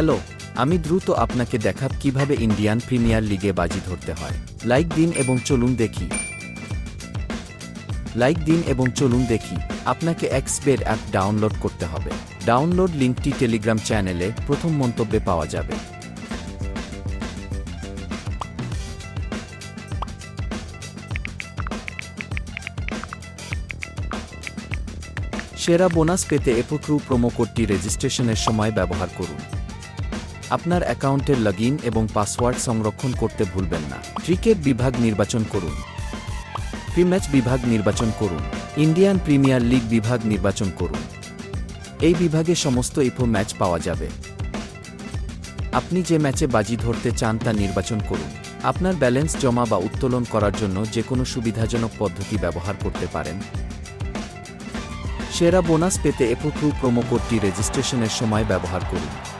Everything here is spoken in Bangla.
হ্যালো, আমি দ্রুত আপনাকে দেখাব কিভাবে ইন্ডিয়ান প্রিমিয়ার লিগে বাজি ধরতে হয়। লাইক দিন এবং চলুন দেখি। আপনাকে এক্সবেট অ্যাপ ডাউনলোড করতে হবে। ডাউনলোড লিঙ্কটি টেলিগ্রাম চ্যানেলে প্রথম মন্তব্যে পাওয়া যাবে। সেরা বোনাস পেতে এপোক্রু প্রোমো কোডটি রেজিস্ট্রেশনের সময় ব্যবহার করুন। আপনার অ্যাকাউন্টের লগইন এবং পাসওয়ার্ড সংরক্ষণ করতে ভুলবেন না। ক্রিকেট বিভাগ নির্বাচন করুন। প্রি-ম্যাচ বিভাগ নির্বাচন করুন। ইন্ডিয়ান প্রিমিয়ার লিগ বিভাগ নির্বাচন করুন। এই বিভাগে সমস্ত ইপো ম্যাচ পাওয়া যাবে। আপনি যে ম্যাচে বাজি ধরতে চান তা নির্বাচন করুন। আপনার ব্যালেন্স জমা বা উত্তোলন করার জন্য যে কোনো সুবিধাজনক পদ্ধতি ব্যবহার করতে পারেন। সেরা বোনাস পেতে এপোক্রু প্রোমো কোডটি রেজিস্ট্রেশনের সময় ব্যবহার করুন।